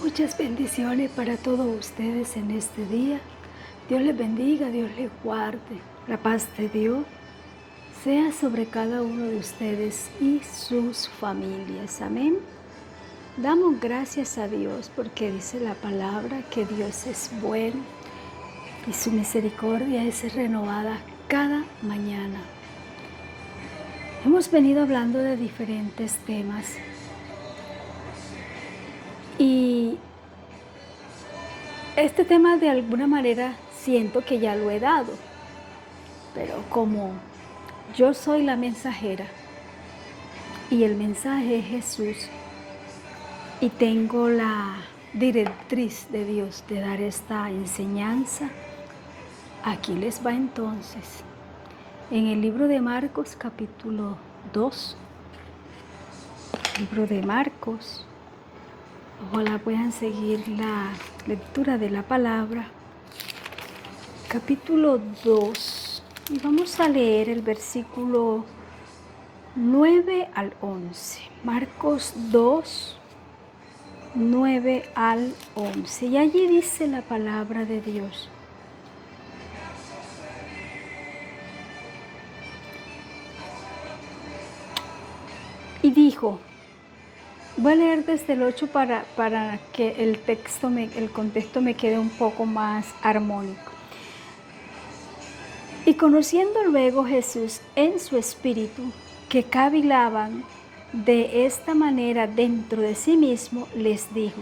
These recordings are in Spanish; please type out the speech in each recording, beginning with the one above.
Muchas bendiciones para todos ustedes en este día. Dios les bendiga, Dios les guarde. La paz de Dios sea sobre cada uno de ustedes y sus familias. Amén. Damos gracias a Dios porque dice la palabra que Dios es bueno y su misericordia es renovada cada mañana. Hemos venido hablando de diferentes temas y este tema de alguna manera siento que ya lo he dado, pero como yo soy la mensajera y el mensaje es Jesús y tengo la directriz de Dios de dar esta enseñanza, aquí les va entonces. En el libro de Marcos capítulo 2, libro de Marcos, ojalá puedan seguir la lectura de la palabra, capítulo 2, y vamos a leer el versículo 9 al 11. Marcos 2, 9 al 11. Y allí dice la palabra de Dios: y dijo, voy a leer desde el 8 para que el contexto me quede un poco más armónico. Y conociendo luego Jesús en su espíritu que cavilaban de esta manera dentro de sí mismo, les dijo: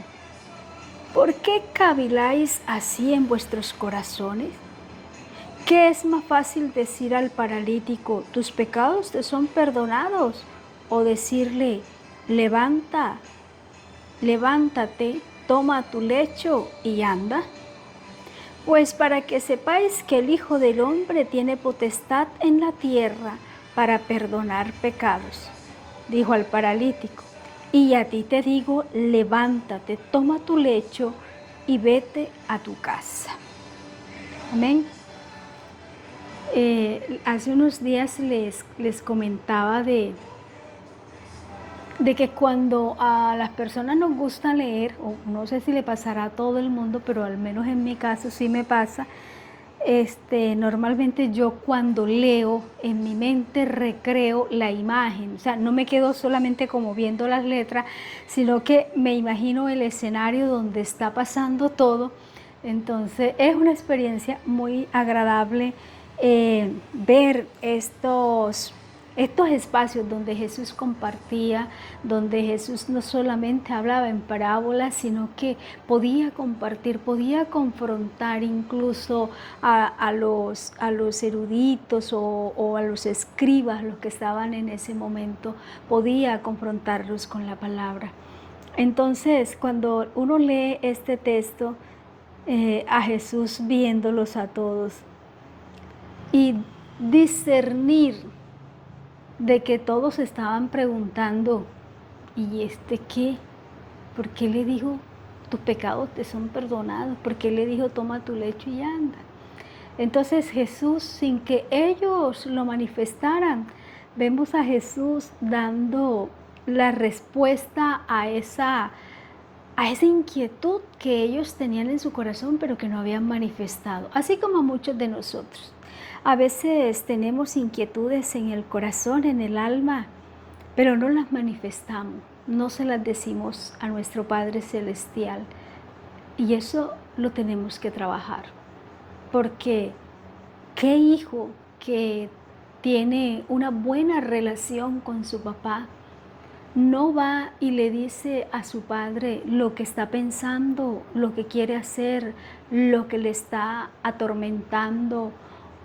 ¿por qué caviláis así en vuestros corazones? ¿Qué es más fácil decir al paralítico, tus pecados te son perdonados? O decirle, levántate, toma tu lecho y anda. Pues para que sepáis que el Hijo del Hombre tiene potestad en la tierra para perdonar pecados, dijo al paralítico, y a ti te digo, levántate, toma tu lecho y vete a tu casa. Amén. Hace unos días les comentaba de que cuando a las personas nos gusta leer, o no sé si le pasará a todo el mundo, pero al menos en mi caso sí me pasa, normalmente yo cuando leo en mi mente recreo la imagen, o sea, no me quedo solamente como viendo las letras, sino que me imagino el escenario donde está pasando todo. Entonces es una experiencia muy agradable ver estos espacios donde Jesús compartía, donde Jesús no solamente hablaba en parábolas, sino que podía compartir, podía confrontar incluso a los eruditos o a los escribas, los que estaban en ese momento, podía confrontarlos con la palabra. Entonces, cuando uno lee este texto, a Jesús viéndolos a todos y discernir de que todos estaban preguntando, ¿y qué? ¿Por qué le dijo, tus pecados te son perdonados? ¿Por qué le dijo, toma tu lecho y anda? Entonces Jesús, sin que ellos lo manifestaran, vemos a Jesús dando la respuesta a esa inquietud que ellos tenían en su corazón, pero que no habían manifestado, así como muchos de nosotros. A veces tenemos inquietudes en el corazón, en el alma, pero no las manifestamos, no se las decimos a nuestro Padre Celestial. Y eso lo tenemos que trabajar, porque ¿qué hijo que tiene una buena relación con su papá no va y le dice a su padre lo que está pensando, lo que quiere hacer, lo que le está atormentando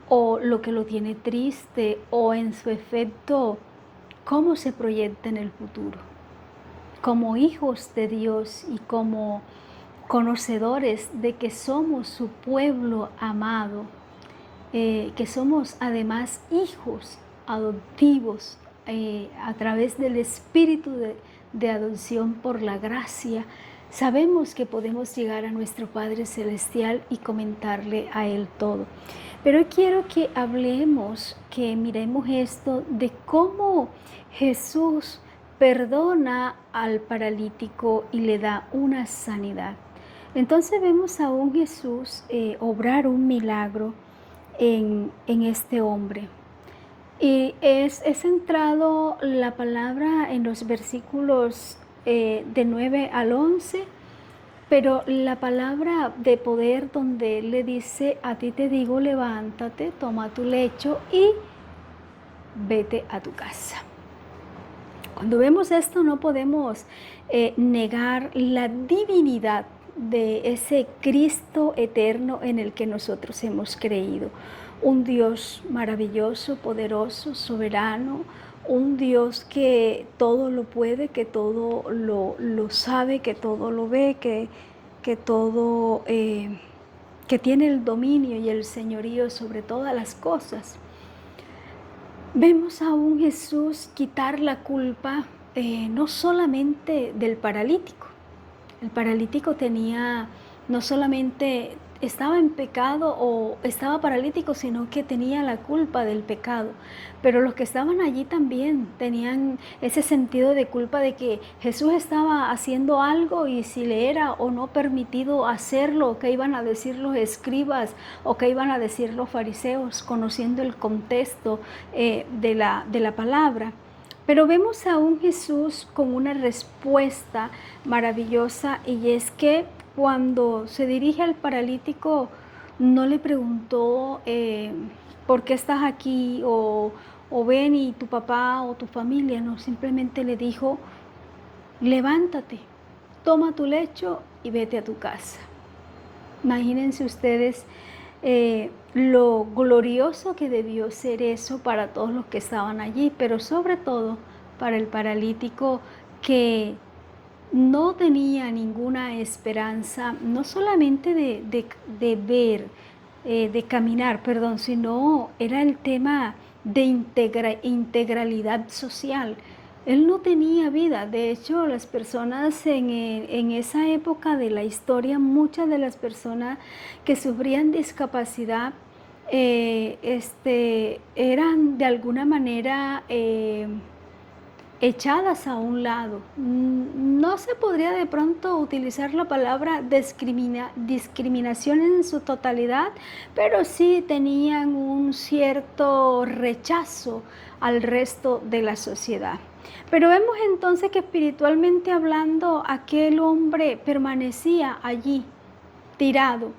o lo que lo tiene triste, o en su efecto cómo se proyecta en el futuro? Como hijos de Dios y como conocedores de que somos su pueblo amado, que somos además hijos adoptivos a través del espíritu de adopción por la gracia, sabemos que podemos llegar a nuestro Padre Celestial y comentarle a Él todo. Pero hoy quiero que hablemos, que miremos esto de cómo Jesús perdona al paralítico y le da una sanidad. Entonces vemos a un Jesús obrar un milagro en este hombre. Y es centrado la palabra en los versículos de 9 al 11, pero la palabra de poder donde Él le dice, a ti te digo, levántate, toma tu lecho y vete a tu casa. Cuando vemos esto no podemos negar la divinidad de ese Cristo eterno en el que nosotros hemos creído. Un Dios maravilloso, poderoso, soberano, un Dios que todo lo puede, que todo lo sabe, que todo lo ve, que todo, que tiene el dominio y el señorío sobre todas las cosas. Vemos a un Jesús quitar la culpa no solamente del paralítico. El paralítico tenía, no solamente estaba en pecado o estaba paralítico, sino que tenía la culpa del pecado. Pero los que estaban allí también tenían ese sentido de culpa de que Jesús estaba haciendo algo y si le era o no permitido hacerlo, qué iban a decir los escribas o qué iban a decir los fariseos, conociendo el contexto de la palabra. Pero vemos a un Jesús con una respuesta maravillosa, y es que cuando se dirige al paralítico no le preguntó ¿por qué estás aquí? O ven y tu papá o tu familia, no, simplemente le dijo, levántate, toma tu lecho y vete a tu casa. Imagínense ustedes lo glorioso que debió ser eso para todos los que estaban allí, pero sobre todo para el paralítico que no tenía ninguna esperanza, no solamente de ver, de caminar, perdón, sino era el tema de integralidad social. Él no tenía vida. De hecho, las personas en esa época de la historia, muchas de las personas que sufrían discapacidad eran de alguna manera echadas a un lado. No se podría de pronto utilizar la palabra discriminación en su totalidad, pero sí tenían un cierto rechazo al resto de la sociedad. Pero vemos entonces que espiritualmente hablando, aquel hombre permanecía allí, tirado,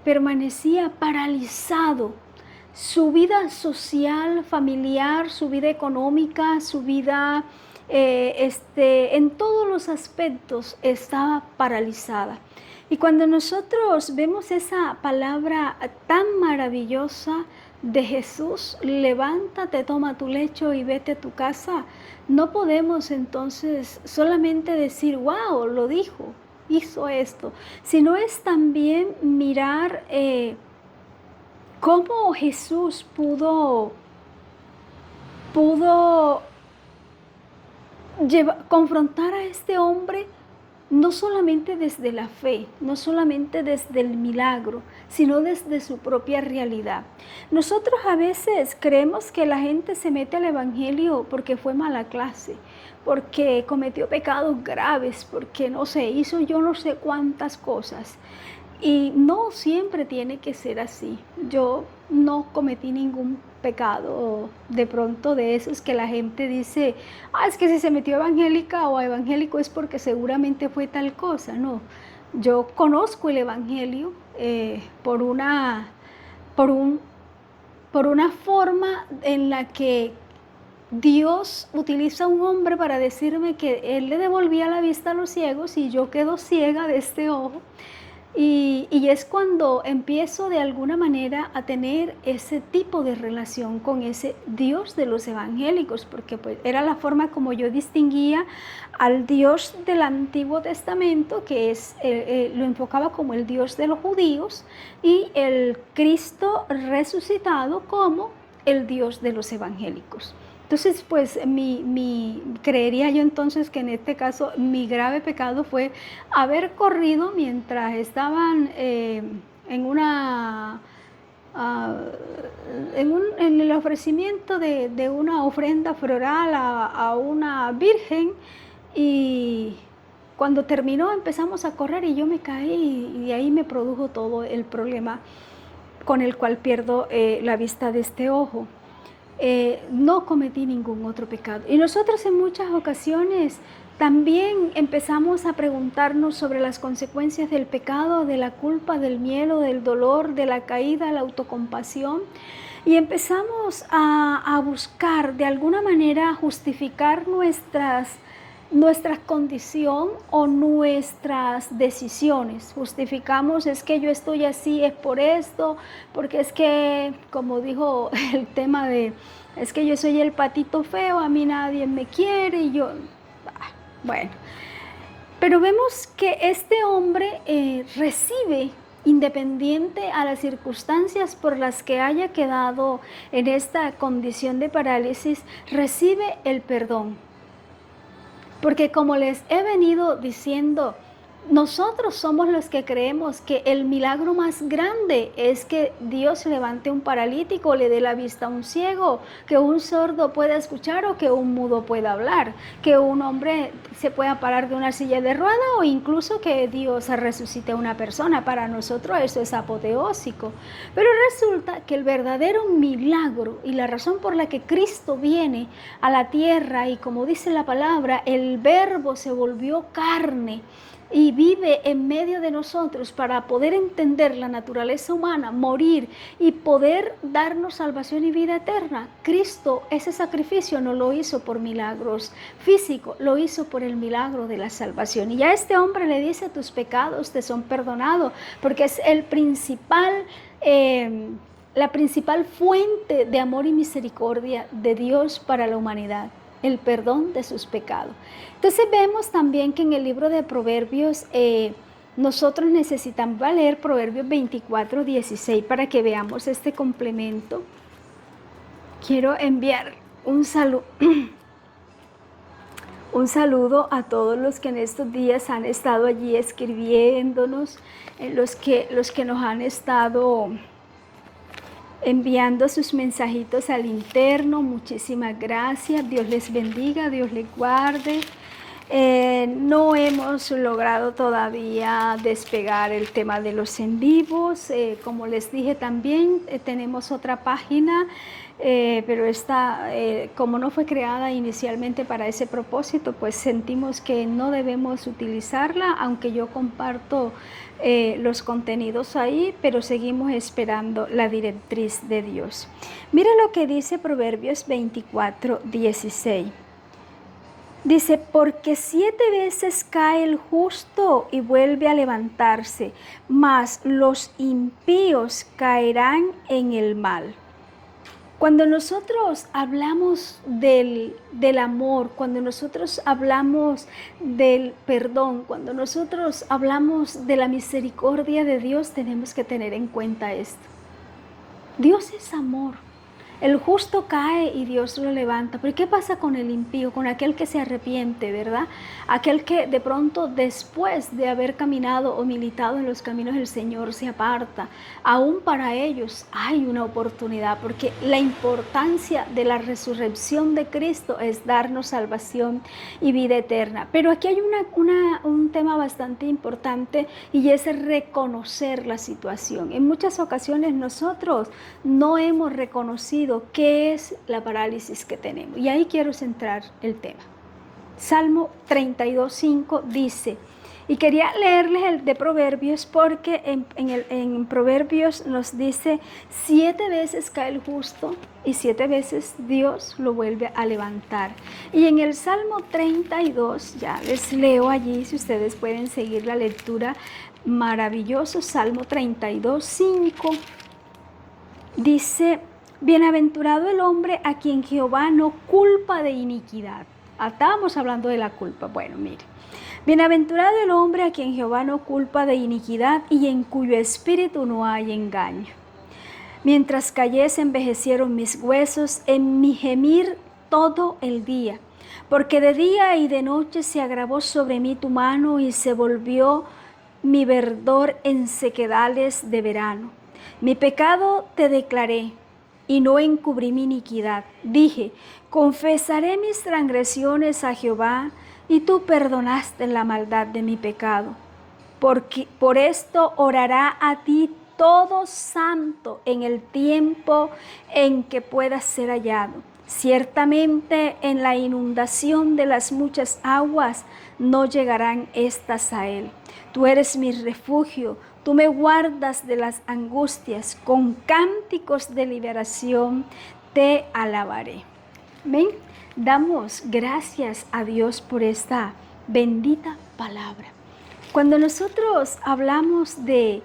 permanecía paralizado. Su vida social, familiar, su vida económica, su vida en todos los aspectos estaba paralizada. Y cuando nosotros vemos esa palabra tan maravillosa de Jesús, levántate, toma tu lecho y vete a tu casa, no podemos entonces solamente decir, wow, lo dijo, hizo esto, sino es también mirar cómo Jesús pudo confrontar a este hombre no solamente desde la fe, no solamente desde el milagro, sino desde su propia realidad. Nosotros a veces creemos que la gente se mete al evangelio porque fue mala clase, porque cometió pecados graves, porque no sé, hizo yo no sé cuántas cosas. Y no siempre tiene que ser así. Yo no cometí ningún pecado de pronto de esos que la gente dice, es que si se metió evangélica o evangélico es porque seguramente fue tal cosa. No, yo conozco el evangelio por una forma en la que Dios utiliza a un hombre para decirme que Él le devolvía la vista a los ciegos y yo quedo ciega de este ojo. Y es cuando empiezo de alguna manera a tener ese tipo de relación con ese Dios de los evangélicos, porque pues era la forma como yo distinguía al Dios del Antiguo Testamento, que lo enfocaba como el Dios de los judíos, y el Cristo resucitado como el Dios de los evangélicos. Entonces, pues creería yo entonces que en este caso mi grave pecado fue haber corrido mientras estaban en una ah, en el ofrecimiento de una ofrenda floral a una virgen, y cuando terminó empezamos a correr y yo me caí y de ahí me produjo todo el problema con el cual pierdo la vista de este ojo. No cometí ningún otro pecado. Y nosotros en muchas ocasiones también empezamos a preguntarnos sobre las consecuencias del pecado, de la culpa, del miedo, del dolor, de la caída, la autocompasión. Y empezamos a buscar de alguna manera justificar nuestra condición o nuestras decisiones. Justificamos, es que yo estoy así, es por esto, porque es que, como dijo el tema de, es que yo soy el patito feo, a mí nadie me quiere, y yo, bueno. Pero vemos que este hombre recibe, independiente a las circunstancias por las que haya quedado en esta condición de parálisis, recibe el perdón. Porque como les he venido diciendo, nosotros somos los que creemos que el milagro más grande es que Dios levante un paralítico, le dé la vista a un ciego, que un sordo pueda escuchar o que un mudo pueda hablar, que un hombre se pueda parar de una silla de rueda o incluso que Dios resucite a una persona. Para nosotros eso es apoteósico. Pero resulta que el verdadero milagro y la razón por la que Cristo viene a la tierra, y como dice la palabra, el Verbo se volvió carne y vive en medio de nosotros para poder entender la naturaleza humana, morir y poder darnos salvación y vida eterna. Cristo, ese sacrificio no lo hizo por milagros físicos, lo hizo por el milagro de la salvación. Y a este hombre le dice, tus pecados te son perdonados, porque es la principal fuente de amor y misericordia de Dios para la humanidad, el perdón de sus pecados. Entonces vemos también que en el libro de Proverbios nosotros necesitamos leer Proverbios 24:16 para que veamos este complemento. Quiero enviar un saludo a todos los que en estos días han estado allí escribiéndonos, los que nos han estado enviando sus mensajitos al interno. Muchísimas gracias, Dios les bendiga, Dios les guarde. No hemos logrado todavía despegar el tema de los en vivos. Como les dije también, tenemos otra página, pero esta, como no fue creada inicialmente para ese propósito, pues sentimos que no debemos utilizarla, aunque yo comparto los contenidos ahí, pero seguimos esperando la directriz de Dios. Mira lo que dice Proverbios 24:16. Dice, porque 7 veces cae el justo y vuelve a levantarse, mas los impíos caerán en el mal. Cuando nosotros hablamos del amor, cuando nosotros hablamos del perdón, cuando nosotros hablamos de la misericordia de Dios, tenemos que tener en cuenta esto. Dios es amor. El justo cae y Dios lo levanta. Pero ¿qué pasa con el impío? Con aquel que se arrepiente, ¿verdad? Aquel que de pronto, después de haber caminado o militado en los caminos del Señor, se aparta. Aún para ellos hay una oportunidad, porque la importancia de la resurrección de Cristo es darnos salvación y vida eterna. Pero aquí hay un tema bastante importante, y es reconocer la situación. En muchas ocasiones nosotros no hemos reconocido qué es la parálisis que tenemos. Y ahí quiero centrar el tema. Salmo 32:5 dice, y quería leerles el de Proverbios porque en Proverbios nos dice 7 veces cae el justo y 7 veces Dios lo vuelve a levantar. Y en el Salmo 32, ya les leo allí, si ustedes pueden seguir la lectura, maravilloso, Salmo 32:5, dice, bienaventurado el hombre a quien Jehová no culpa de iniquidad. Estábamos hablando de la culpa. Bueno, mire. Bienaventurado el hombre a quien Jehová no culpa de iniquidad y en cuyo espíritu no hay engaño. Mientras callé se envejecieron mis huesos en mi gemir todo el día. Porque de día y de noche se agravó sobre mí tu mano y se volvió mi verdor en sequedales de verano. Mi pecado te declaré y no encubrí mi iniquidad. Dije, confesaré mis transgresiones a Jehová, y tú perdonaste la maldad de mi pecado. Por esto orará a ti todo santo en el tiempo en que puedas ser hallado. Ciertamente en la inundación de las muchas aguas no llegarán estas a él. Tú eres mi refugio, tú me guardas de las angustias, con cánticos de liberación te alabaré. Amén. Damos gracias a Dios por esta bendita palabra. Cuando nosotros hablamos de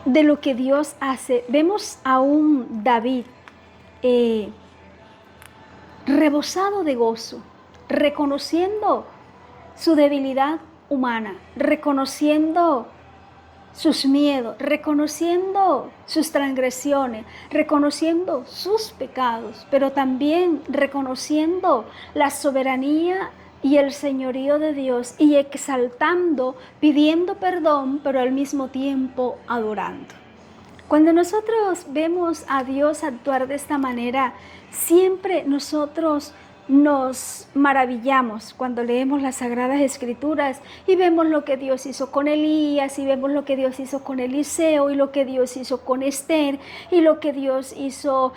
lo que Dios hace, vemos a un David rebosado de gozo, reconociendo su debilidad humana, reconociendo sus miedos, reconociendo sus transgresiones, reconociendo sus pecados, pero también reconociendo la soberanía y el señorío de Dios, y exaltando, pidiendo perdón, pero al mismo tiempo adorando. Cuando nosotros vemos a Dios actuar de esta manera, siempre nosotros nos maravillamos cuando leemos las Sagradas Escrituras y vemos lo que Dios hizo con Elías, y vemos lo que Dios hizo con Eliseo, y lo que Dios hizo con Esther, y lo que Dios hizo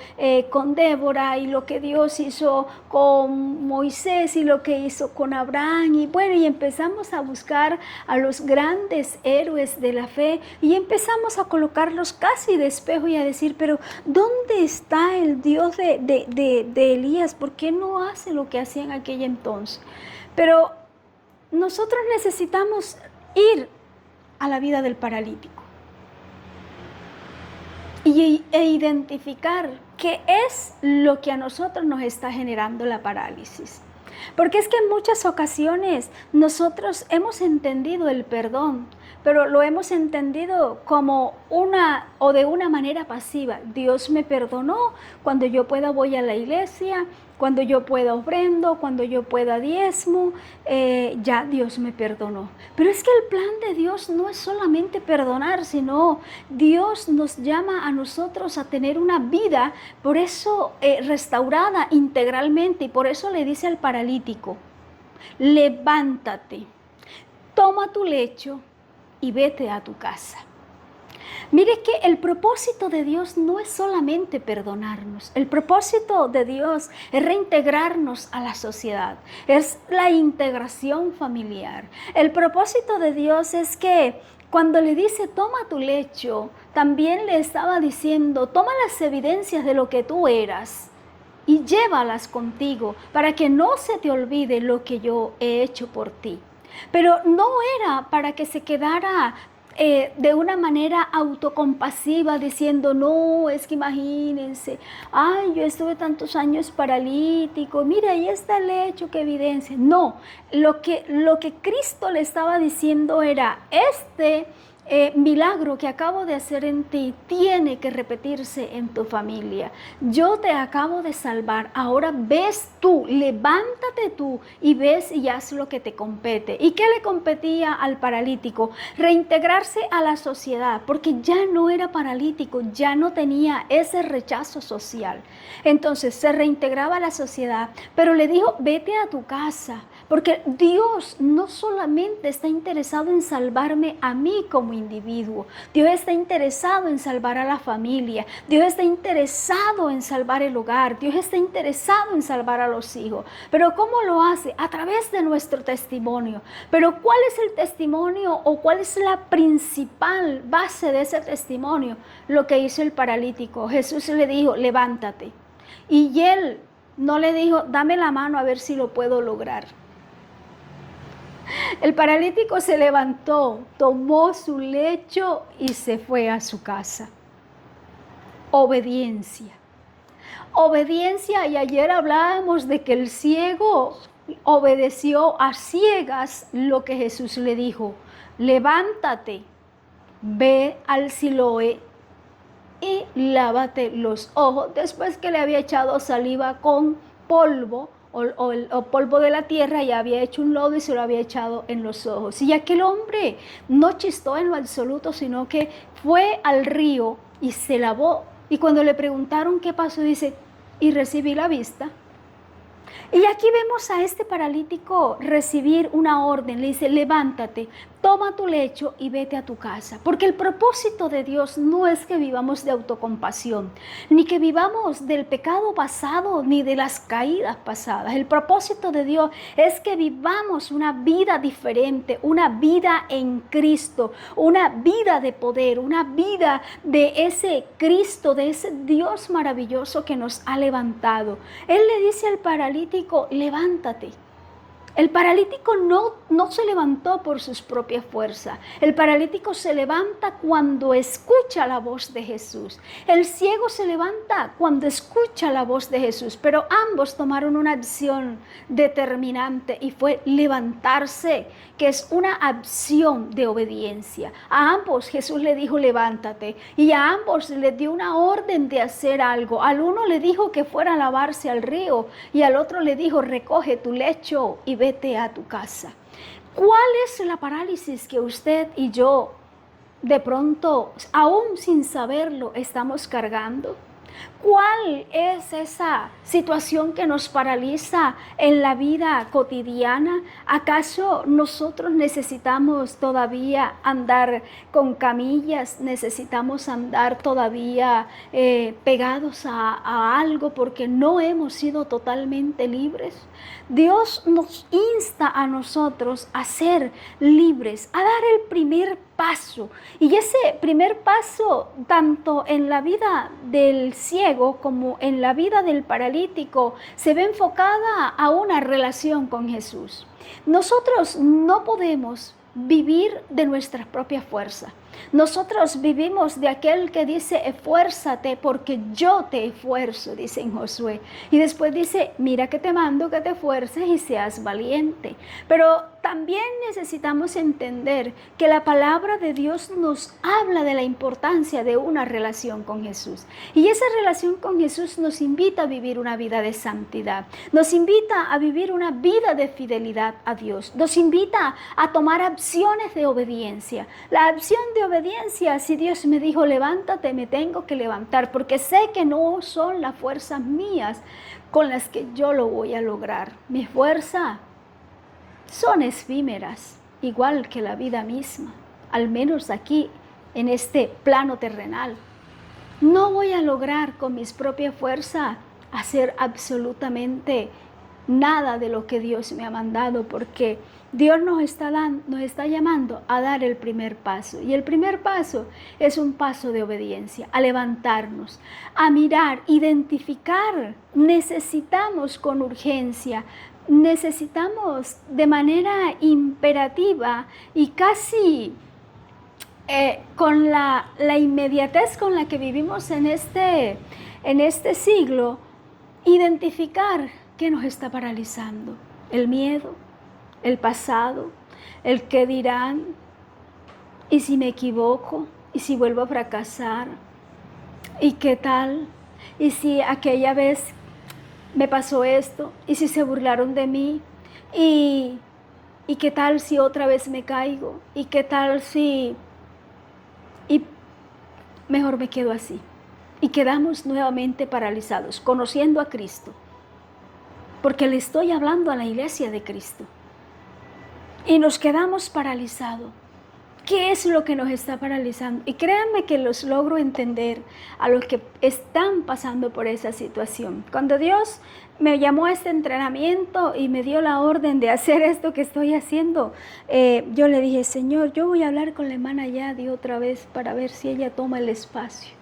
con Débora, y lo que Dios hizo con Moisés, y lo que hizo con Abraham. Y bueno, y empezamos a buscar a los grandes héroes de la fe y empezamos a colocarlos casi de espejo y a decir, pero ¿dónde está el Dios de Elías? ¿Por qué no hace lo que hacía en aquel entonces? Pero nosotros necesitamos ir a la vida del paralítico e identificar qué es lo que a nosotros nos está generando la parálisis. Porque es que en muchas ocasiones nosotros hemos entendido el perdón, pero lo hemos entendido como de una manera pasiva. Dios me perdonó, cuando yo pueda voy a la iglesia, cuando yo pueda ofrendo, cuando yo pueda diezmo, ya Dios me perdonó. Pero es que el plan de Dios no es solamente perdonar, sino Dios nos llama a nosotros a tener una vida, por eso restaurada integralmente, y por eso le dice al paralítico, levántate, toma tu lecho y vete a tu casa. Mire que el propósito de Dios no es solamente perdonarnos. El propósito de Dios es reintegrarnos a la sociedad. Es la integración familiar. El propósito de Dios es que cuando le dice toma tu lecho, también le estaba diciendo toma las evidencias de lo que tú eras y llévalas contigo para que no se te olvide lo que yo he hecho por ti. Pero no era para que se quedara de una manera autocompasiva diciendo, no, es que imagínense, ay, yo estuve tantos años paralítico, mira, ahí está el hecho que evidencia. No, lo que Cristo le estaba diciendo era, milagro que acabo de hacer en ti tiene que repetirse en tu familia. Yo te acabo de salvar, ahora ves tú, levántate tú y ves y haz lo que te compete. ¿Y qué le competía al paralítico? Reintegrarse a la sociedad, porque ya no era paralítico, ya no tenía ese rechazo social. Entonces se reintegraba a la sociedad, pero le dijo, vete a tu casa, porque Dios no solamente está interesado en salvarme a mí como individuo, Dios está interesado en salvar a la familia, Dios está interesado en salvar el hogar, Dios está interesado en salvar a los hijos. Pero ¿cómo lo hace? A través de nuestro testimonio. Pero ¿cuál es el testimonio o cuál es la principal base de ese testimonio? Lo que hizo el paralítico. Jesús le dijo, levántate. Y él no le dijo, dame la mano a ver si lo puedo lograr. El paralítico se levantó, tomó su lecho y se fue a su casa. Obediencia. Obediencia, y ayer hablábamos de que el ciego obedeció a ciegas lo que Jesús le dijo. Levántate, ve al Siloé y lávate los ojos, después que le había echado saliva con polvo o polvo de la tierra y había hecho un lodo y se lo había echado en los ojos. Y aquel hombre no chistó en lo absoluto, sino que fue al río y se lavó. Y cuando le preguntaron qué pasó, dice, y recibí la vista. Y aquí vemos a este paralítico recibir una orden. Le dice, levántate, toma tu lecho y vete a tu casa. Porque el propósito de Dios no es que vivamos de autocompasión, ni que vivamos del pecado pasado, ni de las caídas pasadas. El propósito de Dios es que vivamos una vida diferente, una vida en Cristo, una vida de poder, una vida de ese Cristo, de ese Dios maravilloso que nos ha levantado. Él le dice al paralítico, levántate. El paralítico no se levantó por sus propias fuerzas. El paralítico se levanta cuando escucha la voz de Jesús. El ciego se levanta cuando escucha la voz de Jesús. Pero ambos tomaron una acción determinante y fue levantarse, que es una acción de obediencia. A ambos Jesús le dijo, levántate. Y a ambos les dio una orden de hacer algo. Al uno le dijo que fuera a lavarse al río y al otro le dijo, recoge tu lecho y vete a tu casa. ¿Cuál es la parálisis que usted y yo de pronto, aún sin saberlo, estamos cargando? ¿Cuál es esa situación que nos paraliza en la vida cotidiana? ¿Acaso nosotros necesitamos todavía andar con camillas? ¿Necesitamos andar todavía pegados a algo porque no hemos sido totalmente libres? Dios nos insta a nosotros a ser libres, a dar el primer paso. Y ese primer paso, tanto en la vida del ciego como en la vida del paralítico, se ve enfocada a una relación con Jesús. Nosotros no podemos vivir de nuestras propias fuerzas. Nosotros vivimos de aquel que dice, esfuérzate porque yo te esfuerzo, dice en Josué. Y después dice, mira que te mando que te esfuerces y seas valiente. Pero también necesitamos entender que la palabra de Dios nos habla de la importancia de una relación con Jesús. Y esa relación con Jesús nos invita a vivir una vida de santidad. Nos invita a vivir una vida de fidelidad a Dios. Nos invita a tomar acciones de obediencia. La acción de obediencia, si Dios me dijo levántate, me tengo que levantar porque sé que no son las fuerzas mías con las que yo lo voy a lograr. Mis fuerzas son efímeras, igual que la vida misma, al menos aquí en este plano terrenal. No voy a lograr con mis propias fuerzas hacer absolutamente nada de lo que Dios me ha mandado, porque Dios nos está llamando a dar el primer paso. Y el primer paso es un paso de obediencia, a levantarnos, a mirar, identificar. Necesitamos con urgencia, necesitamos de manera imperativa y casi con la inmediatez con la que vivimos en este siglo, identificar qué nos está paralizando. El miedo, el pasado, el qué dirán, y si me equivoco, y si vuelvo a fracasar, y qué tal, y si aquella vez me pasó esto, y si se burlaron de mí, y qué tal si otra vez me caigo, y qué tal si, y mejor me quedo así. Y quedamos nuevamente paralizados, conociendo a Cristo, porque le estoy hablando a la iglesia de Cristo. Y nos quedamos paralizados. ¿Qué es lo que nos está paralizando? Y créanme que los logro entender a los que están pasando por esa situación. Cuando Dios me llamó a este entrenamiento y me dio la orden de hacer esto que estoy haciendo, yo le dije, Señor, yo voy a hablar con la hermana Yadi otra vez para ver si ella toma el espacio.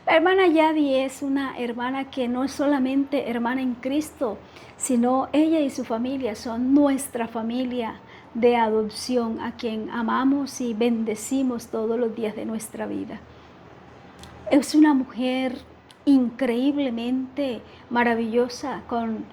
La hermana Yadi es una hermana que no es solamente hermana en Cristo, sino ella y su familia son nuestra familia de adopción, a quien amamos y bendecimos todos los días de nuestra vida. Es una mujer increíblemente maravillosa, con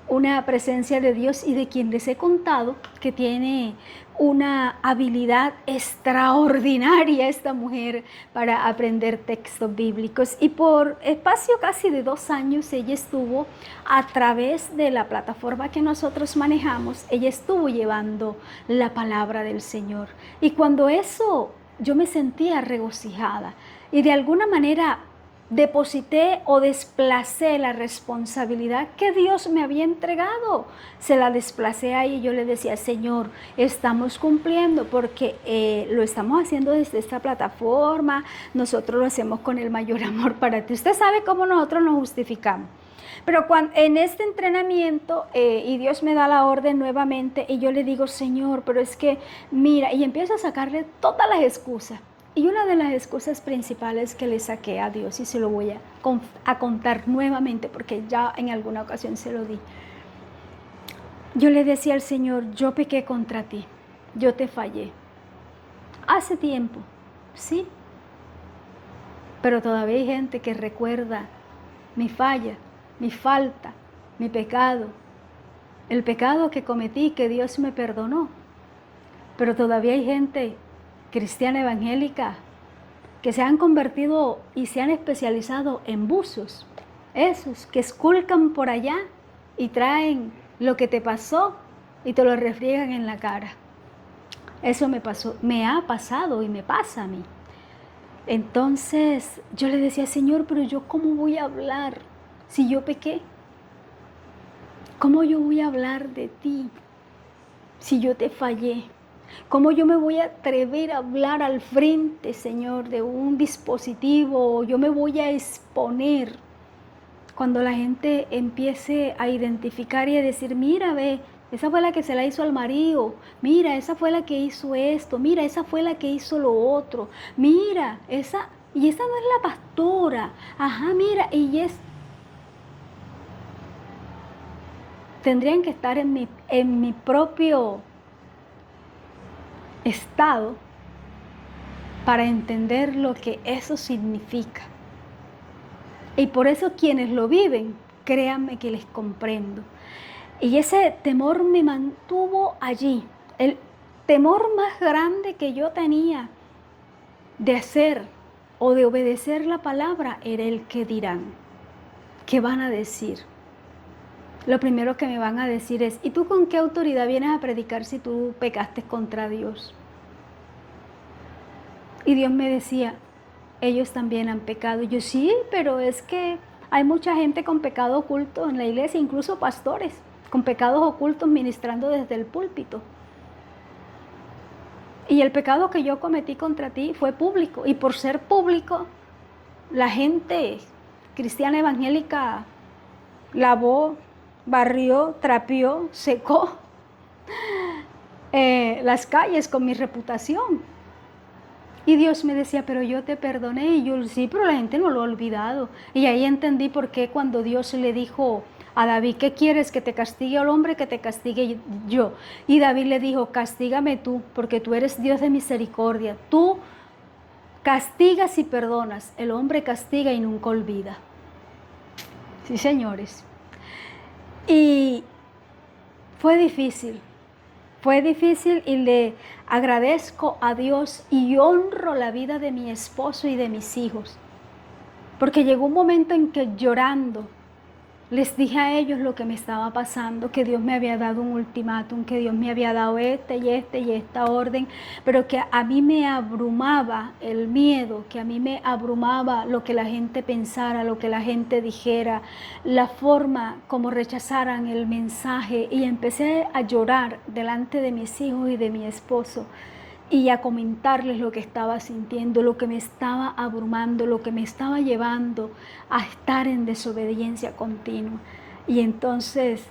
una presencia de Dios y de quien les he contado que tiene una habilidad extraordinaria esta mujer para aprender textos bíblicos. Y por espacio casi de 2 años ella estuvo a través de la plataforma que nosotros manejamos, ella estuvo llevando la palabra del Señor. Y cuando eso yo me sentía regocijada y de alguna manera deposité o desplacé la responsabilidad que Dios me había entregado. Se la desplacé ahí y yo le decía, Señor, estamos cumpliendo porque lo estamos haciendo desde esta plataforma, nosotros lo hacemos con el mayor amor para ti. Usted sabe cómo nosotros nos justificamos. Pero cuando, en este entrenamiento, y Dios me da la orden nuevamente, y yo le digo, Señor, pero es que, mira, y empiezo a sacarle todas las excusas. Y una de las excusas principales que le saqué a Dios, y se lo voy a contar nuevamente, porque ya en alguna ocasión se lo di. Yo le decía al Señor, yo pequé contra ti, yo te fallé. Hace tiempo, sí, pero todavía hay gente que recuerda mi falla, mi falta, mi pecado, el pecado que cometí, que Dios me perdonó. Pero todavía hay gente cristiana evangélica que se han convertido y se han especializado en buzos, esos que esculcan por allá y traen lo que te pasó y te lo refriegan en la cara. Eso me pasó, me ha pasado y me pasa a mí. Entonces yo le decía, Señor, pero yo ¿cómo voy a hablar si yo pequé? ¿Cómo yo voy a hablar de ti si yo te fallé? ¿Cómo yo me voy a atrever a hablar al frente, Señor, de un dispositivo? Yo me voy a exponer cuando la gente empiece a identificar y a decir, mira, ve, esa fue la que se la hizo al marido, mira, esa fue la que hizo esto, mira, esa fue la que hizo lo otro, mira, esa, y esa no es la pastora, ajá, mira, y es... Tendrían que estar en mi propio estado para entender lo que eso significa. Y por eso quienes lo viven, créanme que les comprendo. Y ese temor me mantuvo allí. El temor más grande que yo tenía de hacer o de obedecer la palabra era el que dirán, qué van a decir. Lo primero que me van a decir es, ¿y tú con qué autoridad vienes a predicar si tú pecaste contra Dios? Y Dios me decía, ellos también han pecado. Y yo, sí, pero es que hay mucha gente con pecado oculto en la iglesia, incluso pastores, con pecados ocultos ministrando desde el púlpito. Y el pecado que yo cometí contra ti fue público. Y por ser público, la gente cristiana evangélica lavó, barrió, trapeó, secó las calles con mi reputación. Y Dios me decía, pero yo te perdoné. Y yo, sí, pero la gente no lo ha olvidado. Y ahí entendí por qué cuando Dios le dijo a David, ¿qué quieres? ¿Que te castigue al hombre, que te castigue yo? Y David le dijo, castígame tú, porque tú eres Dios de misericordia. Tú castigas y perdonas. El hombre castiga y nunca olvida. Sí, señores. Y fue difícil y le agradezco a Dios y honro la vida de mi esposo y de mis hijos, porque llegó un momento en que llorando les dije a ellos lo que me estaba pasando, que Dios me había dado un ultimátum, que Dios me había dado esta y esta orden, pero que a mí me abrumaba el miedo, que a mí me abrumaba lo que la gente pensara, lo que la gente dijera, la forma como rechazaran el mensaje. Y empecé a llorar delante de mis hijos y de mi esposo y a comentarles lo que estaba sintiendo, lo que me estaba abrumando, lo que me estaba llevando a estar en desobediencia continua. Y entonces,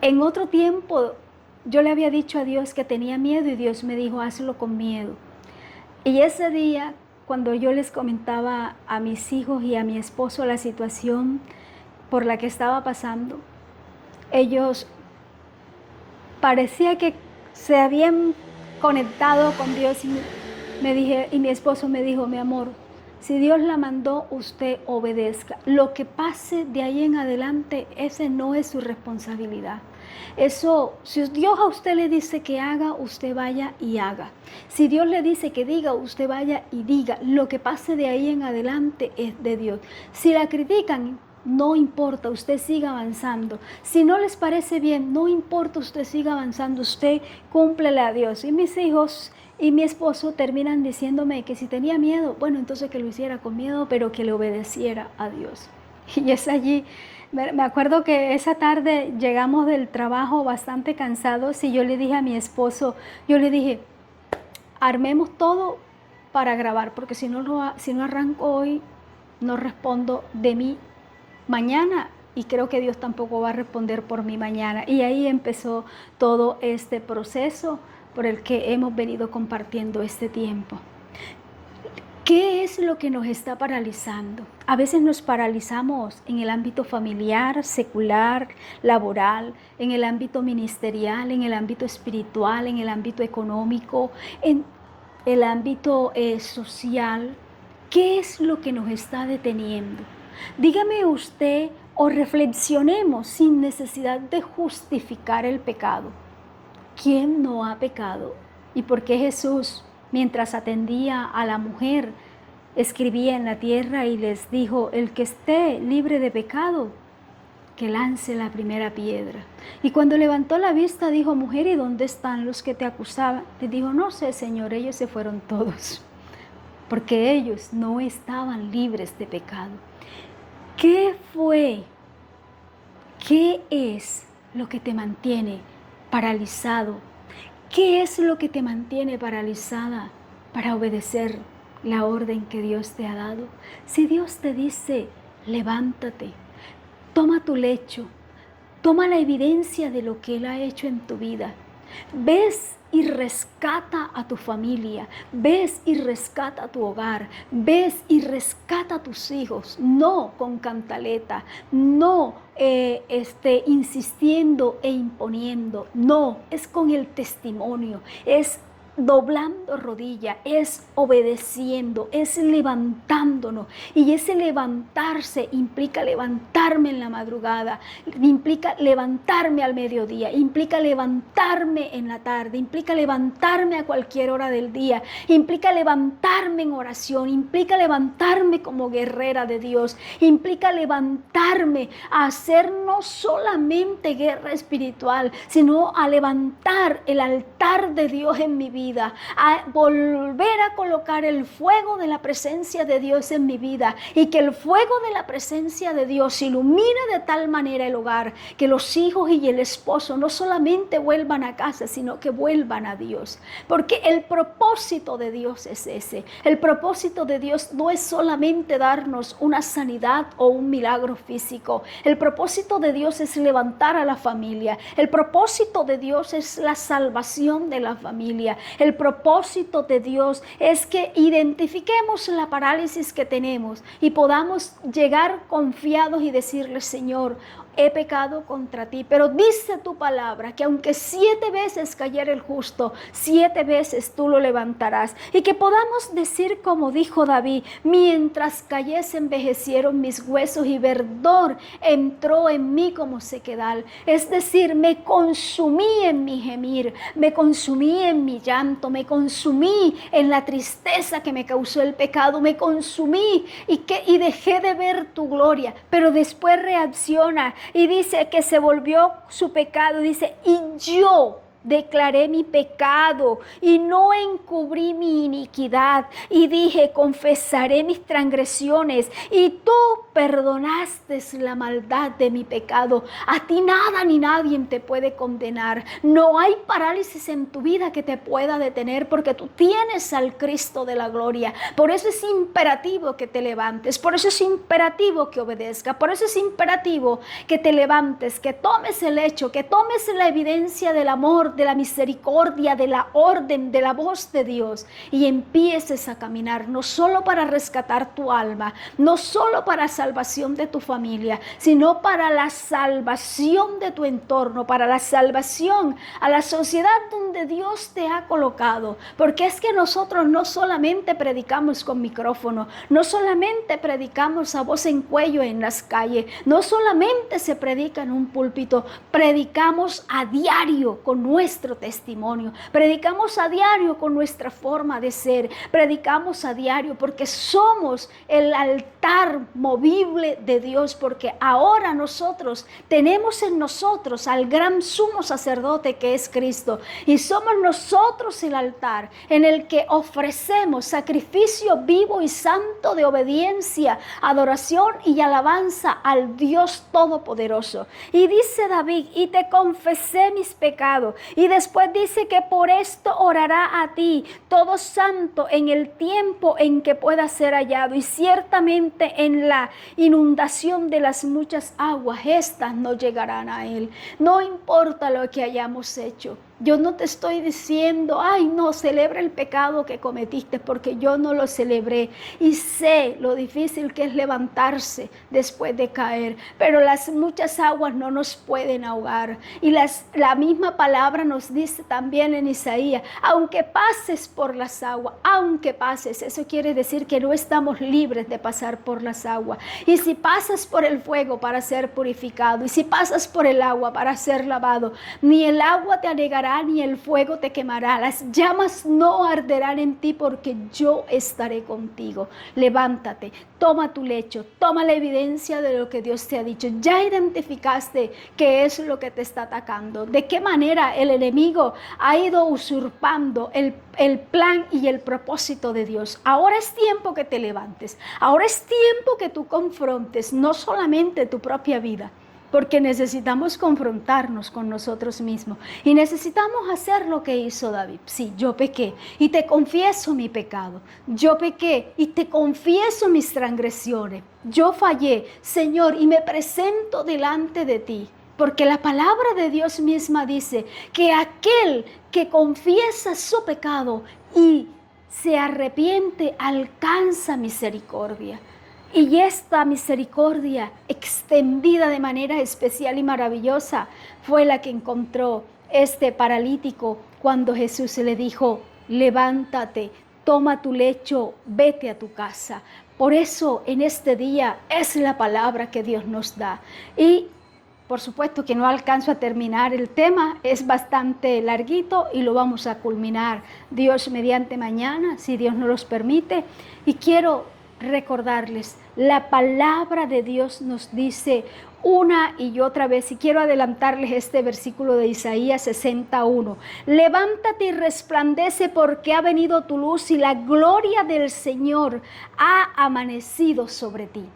en otro tiempo, yo le había dicho a Dios que tenía miedo y Dios me dijo, hazlo con miedo. Y ese día, cuando yo les comentaba a mis hijos y a mi esposo la situación por la que estaba pasando, ellos parecía que se habían conectado con Dios y mi esposo me dijo, mi amor, Si Dios la mandó, usted obedezca. Lo que pase de ahí en adelante, ese no es su responsabilidad. Eso, si Dios a usted le dice que haga, usted vaya y haga. Si Dios le dice que diga, usted vaya y diga. Lo que pase de ahí en adelante es de Dios. Si la critican, no importa, usted siga avanzando. Si no les parece bien, no importa, usted siga avanzando. Usted cúmplele a Dios. Y mis hijos y mi esposo terminan diciéndome que si tenía miedo, bueno, entonces que lo hiciera con miedo, pero que le obedeciera a Dios. Y es allí, me acuerdo que esa tarde llegamos del trabajo bastante cansados y yo le dije a mi esposo, yo le dije, armemos todo para grabar, porque si no arranco hoy, no respondo de mí mañana. Y creo que Dios tampoco va a responder por mí mañana. Y ahí empezó todo este proceso por el que hemos venido compartiendo este tiempo. ¿Qué es lo que nos está paralizando? A veces nos paralizamos en el ámbito familiar, secular, laboral, en el ámbito ministerial, en el ámbito espiritual, en el ámbito económico, en el ámbito social. ¿Qué es lo que nos está deteniendo? Dígame usted o reflexionemos sin necesidad de justificar el pecado. ¿Quién no ha pecado? ¿Y por qué Jesús, mientras atendía a la mujer, escribía en la tierra y les dijo, el que esté libre de pecado, que lance la primera piedra? Y cuando levantó la vista dijo, mujer, ¿y dónde están los que te acusaban? Le dijo, no sé, Señor, ellos se fueron todos, porque ellos no estaban libres de pecado. ¿Qué fue? ¿Qué es lo que te mantiene paralizado? ¿Qué es lo que te mantiene paralizada para obedecer la orden que Dios te ha dado? Si Dios te dice, levántate, toma tu lecho, toma la evidencia de lo que Él ha hecho en tu vida. Ves y rescata a tu familia, ves y rescata a tu hogar, ves y rescata a tus hijos, no con cantaleta, no insistiendo e imponiendo, no, es con el testimonio, es doblando rodilla, es obedeciendo, es levantándonos. Y ese levantarse implica levantarme en la madrugada, implica levantarme al mediodía, implica levantarme en la tarde, implica levantarme a cualquier hora del día, implica levantarme en oración, implica levantarme como guerrera de Dios, implica levantarme a hacer no solamente guerra espiritual, sino a levantar el altar de Dios en mi vida, a volver a colocar el fuego de la presencia de Dios en mi vida, y que el fuego de la presencia de Dios ilumine de tal manera el hogar que los hijos y el esposo no solamente vuelvan a casa, sino que vuelvan a Dios, porque el propósito de Dios es ese. El propósito de Dios no es solamente darnos una sanidad o un milagro físico. El propósito de Dios es levantar a la familia. El propósito de Dios es la salvación de la familia. El propósito de Dios es que identifiquemos la parálisis que tenemos y podamos llegar confiados y decirle, Señor, he pecado contra ti, pero dice tu palabra que aunque 7 veces cayera el justo, 7 veces tú lo levantarás. Y que podamos decir como dijo David, mientras cayese envejecieron mis huesos y verdor entró en mí como sequedal. Es decir, me consumí en mi gemir, me consumí en mi llanto, me consumí en la tristeza que me causó el pecado, me consumí y dejé de ver tu gloria, pero después reacciona y dice que se volvió su pecado, dice, y yo declaré mi pecado y no encubrí mi iniquidad, y dije, confesaré mis transgresiones y tú perdonaste la maldad de mi pecado. A ti nada ni nadie te puede condenar. No hay parálisis en tu vida que te pueda detener, porque tú tienes al Cristo de la gloria. Por eso es imperativo que te levantes, por eso es imperativo que obedezca, por eso es imperativo que te levantes, que tomes el hecho, que tomes la evidencia del amor amor, de la misericordia, de la orden, de la voz de Dios, y empieces a caminar, no solo para rescatar tu alma, no solo para salvación de tu familia, sino para la salvación de tu entorno, para la salvación a la sociedad donde Dios te ha colocado. Porque es que nosotros no solamente predicamos con micrófono, no solamente predicamos a voz en cuello en las calles, no solamente se predica en un púlpito, predicamos a diario con nuestro testimonio, predicamos a diario con nuestra forma de ser, predicamos a diario porque somos el altar movible de Dios, porque ahora nosotros tenemos en nosotros al gran sumo sacerdote que es Cristo, y somos nosotros el altar en el que ofrecemos sacrificio vivo y santo de obediencia, adoración y alabanza al Dios Todopoderoso. Y dice David, y te confesé mis pecados, y después dice que por esto orará a ti todo santo en el tiempo en que pueda ser hallado, y ciertamente en la inundación de las muchas aguas, estas no llegarán a él. No importa lo que hayamos hecho. Yo no te estoy diciendo, ay, no, celebra el pecado que cometiste, porque yo no lo celebré. Y sé lo difícil que es levantarse después de caer. Pero las muchas aguas no nos pueden ahogar. Y la misma palabra nos dice también en Isaías, aunque pases por las aguas, aunque pases, eso quiere decir que no estamos libres de pasar por las aguas. Y si pasas por el fuego para ser purificado, y si pasas por el agua para ser lavado, ni el agua te anegará, ni el fuego te quemará, las llamas no arderán en ti, porque yo estaré contigo. Levántate, toma tu lecho, toma la evidencia de lo que Dios te ha dicho. Ya identificaste qué es lo que te está atacando, de qué manera el enemigo ha ido usurpando el plan y el propósito de Dios. Ahora es tiempo que te levantes, ahora es tiempo que tú confrontes no solamente tu propia vida, porque necesitamos confrontarnos con nosotros mismos y necesitamos hacer lo que hizo David. Sí, yo pequé y te confieso mi pecado. Yo pequé y te confieso mis transgresiones. Yo fallé, Señor, y me presento delante de ti. Porque la palabra de Dios misma dice que aquel que confiesa su pecado y se arrepiente alcanza misericordia. Y esta misericordia extendida de manera especial y maravillosa fue la que encontró este paralítico cuando Jesús le dijo, levántate, toma tu lecho, vete a tu casa. Por eso en este día es la palabra que Dios nos da. Y por supuesto que no alcanzo a terminar el tema, es bastante larguito y lo vamos a culminar Dios mediante mañana, si Dios nos los permite. Y quiero recordarles, la palabra de Dios nos dice una y otra vez, y quiero adelantarles este versículo de Isaías 61. Levántate y resplandece, porque ha venido tu luz y la gloria del Señor ha amanecido sobre ti.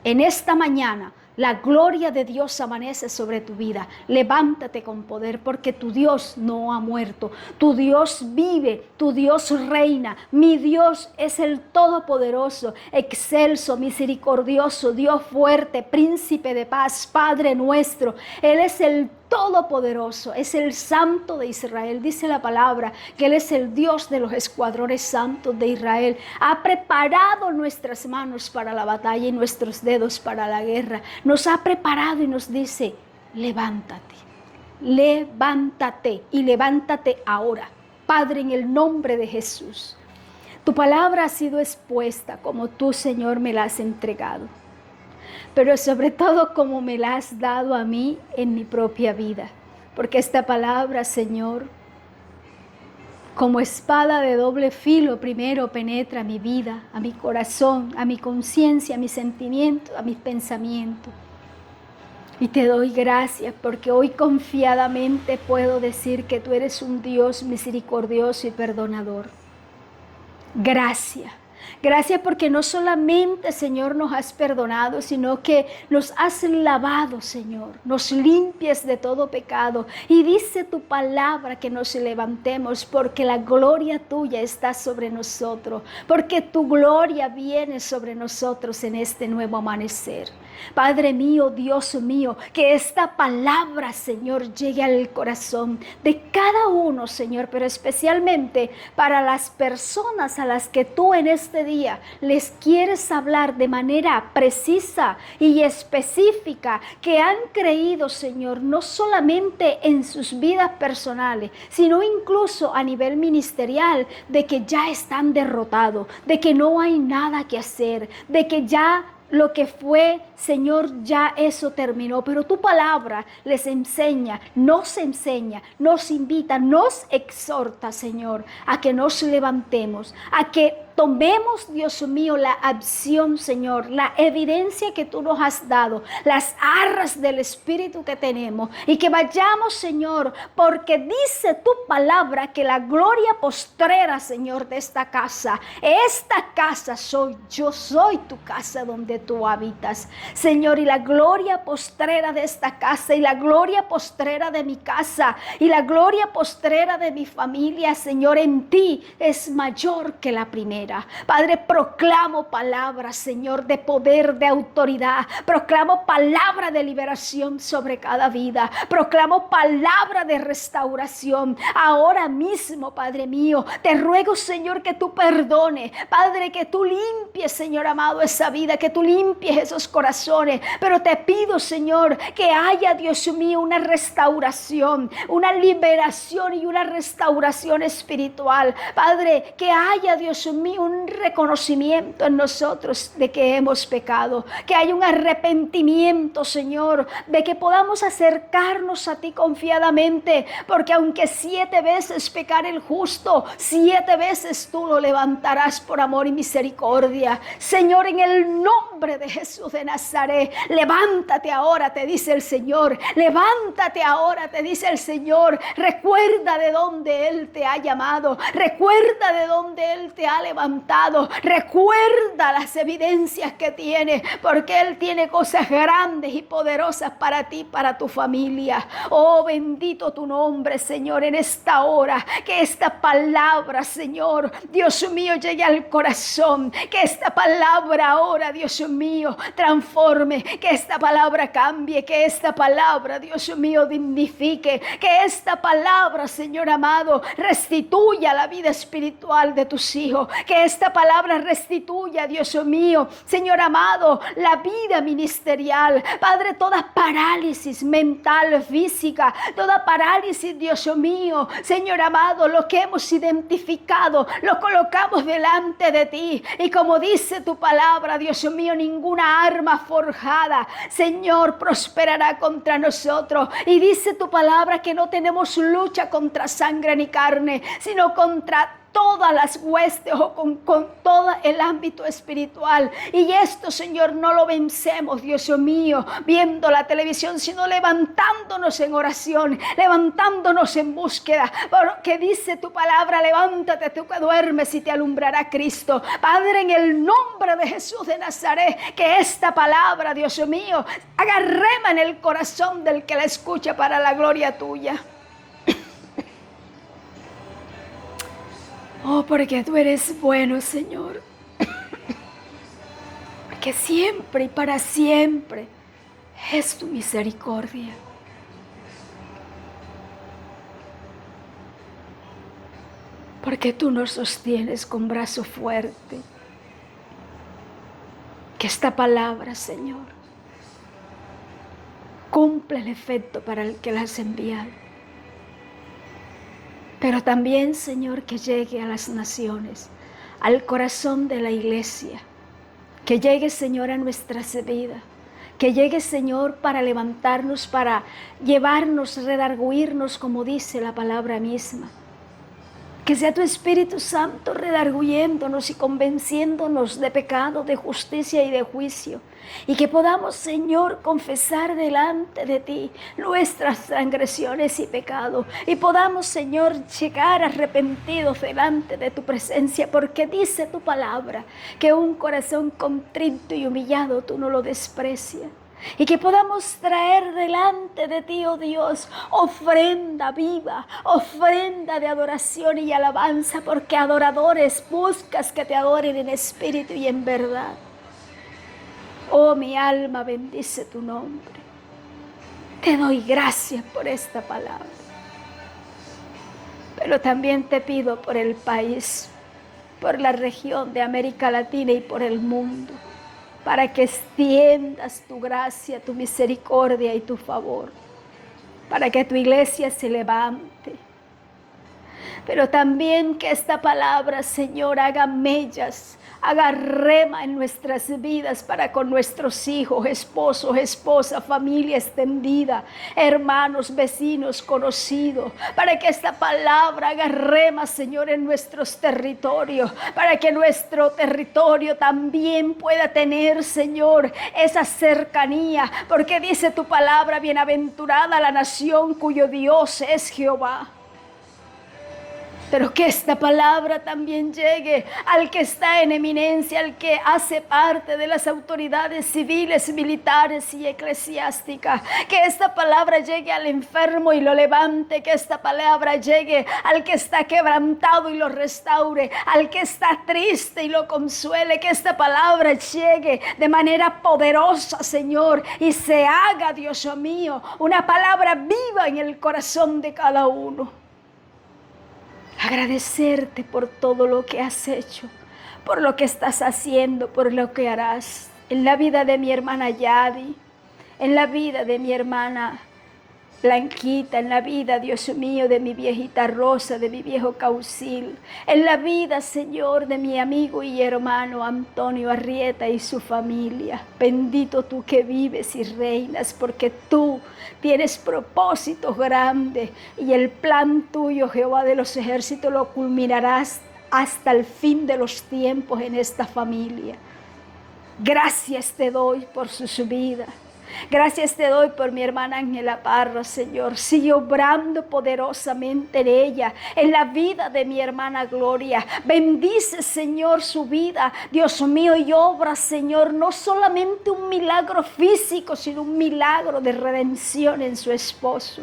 En esta mañana, la gloria de Dios amanece sobre tu vida. Levántate con poder, porque tu Dios no ha muerto. Tu Dios vive, tu Dios reina. Mi Dios es el Todopoderoso, excelso, misericordioso, Dios fuerte, príncipe de paz, Padre nuestro. Él es el Todopoderoso, es el Santo de Israel. Dice la palabra que Él es el Dios de los escuadrones santos de Israel. Ha preparado nuestras manos para la batalla y nuestros dedos para la guerra. Nos ha preparado y nos dice, levántate, levántate y levántate ahora. Padre, en el nombre de Jesús, tu palabra ha sido expuesta como tú, Señor, me la has entregado. Pero sobre todo como me la has dado a mí en mi propia vida. Porque esta palabra, Señor, como espada de doble filo, primero penetra mi vida, a mi corazón, a mi conciencia, a mis sentimientos, a mis pensamientos. Y te doy gracias porque hoy confiadamente puedo decir que tú eres un Dios misericordioso y perdonador. Gracias. Gracias porque no solamente, Señor, nos has perdonado, sino que nos has lavado, Señor. Nos limpias de todo pecado. Y dice tu palabra que nos levantemos porque la gloria tuya está sobre nosotros. Porque tu gloria viene sobre nosotros en este nuevo amanecer. Padre mío, Dios mío, que esta palabra, Señor, llegue al corazón de cada uno, Señor, pero especialmente para las personas a las que tú en este día les quieres hablar de manera precisa y específica, que han creído, Señor, no solamente en sus vidas personales, sino incluso a nivel ministerial, de que ya están derrotados, de que no hay nada que hacer, de que ya lo que fue, Señor, ya eso terminó. Pero tu palabra les enseña, nos invita, nos exhorta, Señor, a que nos levantemos, a que tomemos, Dios mío, la acción, Señor, la evidencia que tú nos has dado, las arras del Espíritu que tenemos, y que vayamos, Señor, porque dice tu palabra que la gloria postrera, Señor, de esta casa soy yo, soy tu casa donde tú habitas, Señor, y la gloria postrera de esta casa, y la gloria postrera de mi casa, y la gloria postrera de mi familia, Señor, en ti es mayor que la primera. Padre, proclamo palabras, Señor, de poder, de autoridad. Proclamo palabra de liberación sobre cada vida. Proclamo palabra de restauración. Ahora mismo, Padre mío, te ruego, Señor, que tú perdones. Padre, que tú limpies, Señor amado, esa vida, que tú limpies esos corazones. Pero te pido, Señor, que haya, Dios mío, una restauración, una liberación y una restauración espiritual. Padre, que haya, Dios mío, un reconocimiento en nosotros de que hemos pecado, que haya un arrepentimiento, Señor, de que podamos acercarnos a ti confiadamente, porque aunque 7 veces pecar el justo, 7 veces tú lo levantarás por amor y misericordia. Señor, en el nombre de Jesús de Nazaret, levántate ahora, te dice el Señor, levántate ahora, te dice el Señor. Recuerda de dónde Él te ha llamado, recuerda de dónde Él te ha levantado, recuerda las evidencias que tiene, porque Él tiene cosas grandes y poderosas para ti, para tu familia. Oh, bendito tu nombre, Señor, en esta hora, que esta palabra, Señor, Dios mío, llegue al corazón, que esta palabra ahora, Dios mío, transforme, que esta palabra cambie, que esta palabra, Dios mío, dignifique, que esta palabra, Señor amado, restituya la vida espiritual de tus hijos, que esta palabra restituya, Dios mío, Señor amado, la vida ministerial. Padre, toda parálisis mental, física, toda parálisis, Dios mío, Señor amado, lo que hemos identificado, lo colocamos delante de ti. Y como dice tu palabra, Dios mío, ninguna arma forjada, Señor, prosperará contra nosotros. Y dice tu palabra que no tenemos lucha contra sangre ni carne, sino contra todas las huestes o con todo el ámbito espiritual. Y esto, Señor, no lo vencemos, Dios mío, viendo la televisión, sino levantándonos en oración, levantándonos en búsqueda, porque dice tu palabra, levántate tú que duermes y te alumbrará Cristo. Padre, en el nombre de Jesús de Nazaret, que esta palabra, Dios mío, haga rema en el corazón del que la escucha para la gloria tuya. Oh, porque tú eres bueno, Señor. Que siempre y para siempre es tu misericordia. Porque tú nos sostienes con brazo fuerte. Que esta palabra, Señor, cumpla el efecto para el que la has enviado. Pero también, Señor, que llegue a las naciones, al corazón de la iglesia. Que llegue, Señor, a nuestras vidas. Que llegue, Señor, para levantarnos, para llevarnos, redarguirnos, como dice la palabra misma. Que sea tu Espíritu Santo redarguyéndonos y convenciéndonos de pecado, de justicia y de juicio. Y que podamos, Señor, confesar delante de ti nuestras transgresiones y pecados. Y podamos, Señor, llegar arrepentidos delante de tu presencia. Porque dice tu palabra que un corazón contrito y humillado tú no lo desprecias. Y que podamos traer delante de ti, oh Dios, ofrenda viva, ofrenda de adoración y alabanza, porque adoradores buscas que te adoren en espíritu y en verdad. Oh, mi alma bendice tu nombre. Te doy gracias por esta palabra. Pero también te pido por el país, por la región de América Latina y por el mundo, para que extiendas tu gracia, tu misericordia y tu favor, para que tu iglesia se levante. Pero también que esta palabra, Señor, haga mellas, haga rema en nuestras vidas para con nuestros hijos, esposos, esposas, familia extendida, hermanos, vecinos, conocidos, para que esta palabra haga rema, Señor, en nuestros territorios, para que nuestro territorio también pueda tener, Señor, esa cercanía, porque dice tu palabra, bienaventurada la nación cuyo Dios es Jehová. Pero que esta palabra también llegue al que está en eminencia, al que hace parte de las autoridades civiles, militares y eclesiásticas. Que esta palabra llegue al enfermo y lo levante. Que esta palabra llegue al que está quebrantado y lo restaure. Al que está triste y lo consuele. Que esta palabra llegue de manera poderosa, Señor, y se haga, Dios mío, una palabra viva en el corazón de cada uno. Agradecerte por todo lo que has hecho, por lo que estás haciendo, por lo que harás en la vida de mi hermana Yadi, en la vida de mi hermana Blanquita, en la vida, Dios mío, de mi viejita Rosa, de mi viejo Caucil, en la vida, Señor, de mi amigo y hermano Antonio Arrieta y su familia. Bendito tú que vives y reinas, porque tú tienes propósitos grandes y el plan tuyo, Jehová de los ejércitos, lo culminarás hasta el fin de los tiempos en esta familia. Gracias te doy por sus vidas. Gracias te doy por mi hermana Ángela Parra, Señor. Sigue obrando poderosamente en ella, en la vida de mi hermana Gloria. Bendice, Señor, su vida, Dios mío, y obra, Señor, no solamente un milagro físico, sino un milagro de redención en su esposo.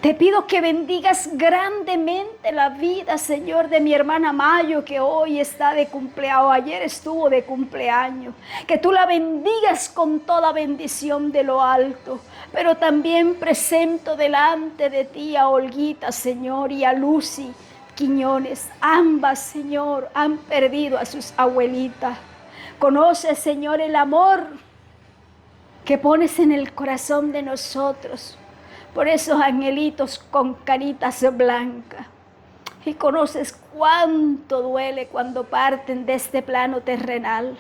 Te pido que bendigas grandemente la vida, Señor, de mi hermana Mayo, que hoy está de cumpleaños, ayer estuvo de cumpleaños. Que tú la bendigas con toda bendición de lo alto. Pero también presento delante de ti a Olguita, Señor, y a Lucy Quiñones. Ambas, Señor, han perdido a sus abuelitas. Conoce, Señor, el amor que pones en el corazón de nosotros por esos angelitos con caritas blancas. Y conoces cuánto duele cuando parten de este plano terrenal.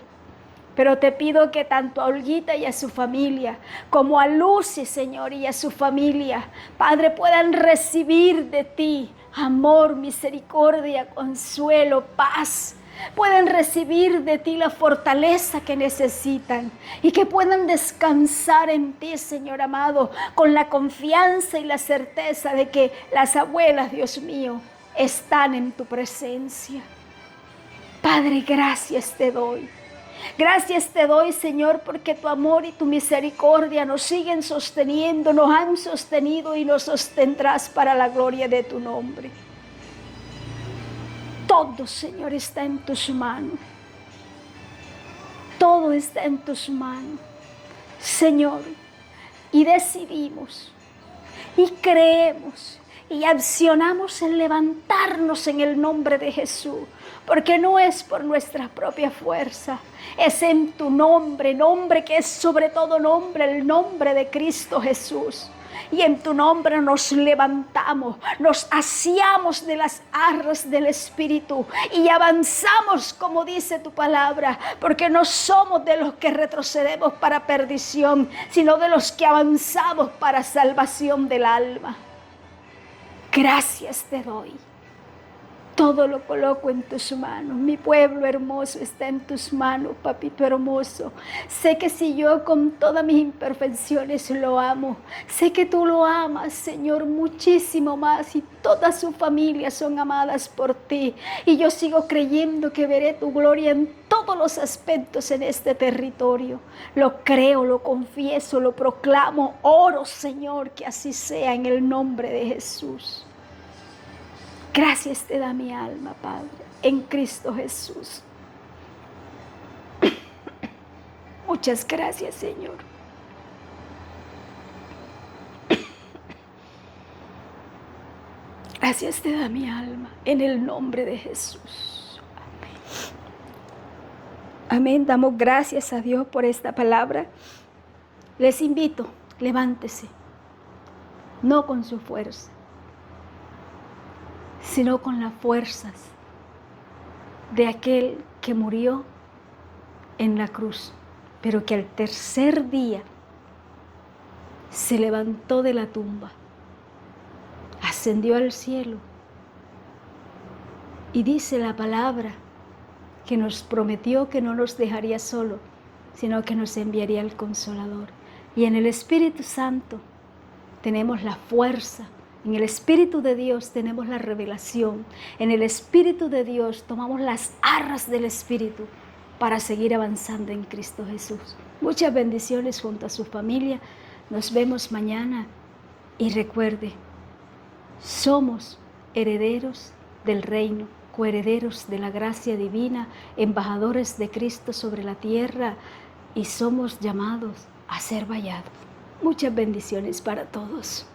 Pero te pido que tanto a Olguita y a su familia, como a Lucy, Señor, y a su familia, Padre, puedan recibir de ti amor, misericordia, consuelo, paz. Pueden recibir de ti la fortaleza que necesitan y que puedan descansar en ti, Señor amado, con la confianza y la certeza de que las abuelas, Dios mío, están en tu presencia. Padre, gracias te doy. Gracias te doy, Señor, porque tu amor y tu misericordia nos siguen sosteniendo, nos han sostenido y nos sostendrás para la gloria de tu nombre. Todo, Señor, está en tus manos. Todo está en tus manos, Señor. Y decidimos, y creemos, y accionamos en levantarnos en el nombre de Jesús. Porque no es por nuestra propia fuerza, es en tu nombre, nombre que es sobre todo nombre, el nombre de Cristo Jesús. Y en tu nombre nos levantamos, nos asiamos de las arras del Espíritu y avanzamos como dice tu palabra, porque no somos de los que retrocedemos para perdición, sino de los que avanzamos para salvación del alma. Gracias te doy. Todo lo coloco en tus manos. Mi pueblo hermoso está en tus manos, papito hermoso. Sé que si yo con todas mis imperfecciones lo amo, sé que tú lo amas, Señor, muchísimo más. Y toda su familia son amadas por ti. Y yo sigo creyendo que veré tu gloria en todos los aspectos en este territorio. Lo creo, lo confieso, lo proclamo. Oro, Señor, que así sea en el nombre de Jesús. Gracias te da mi alma, Padre, en Cristo Jesús. Muchas gracias, Señor. Gracias te da mi alma, en el nombre de Jesús. Amén. Amén. Damos gracias a Dios por esta palabra. Les invito, levántese, no con su fuerza, sino con las fuerzas de aquel que murió en la cruz, pero que al tercer día se levantó de la tumba, ascendió al cielo y dice la palabra que nos prometió que no nos dejaría solo, sino que nos enviaría el Consolador. Y en el Espíritu Santo tenemos la fuerza, en el Espíritu de Dios tenemos la revelación, en el Espíritu de Dios tomamos las arras del Espíritu para seguir avanzando en Cristo Jesús. Muchas bendiciones junto a su familia. Nos vemos mañana y recuerde, somos herederos del reino, coherederos de la gracia divina, embajadores de Cristo sobre la tierra y somos llamados a ser vallados. Muchas bendiciones para todos.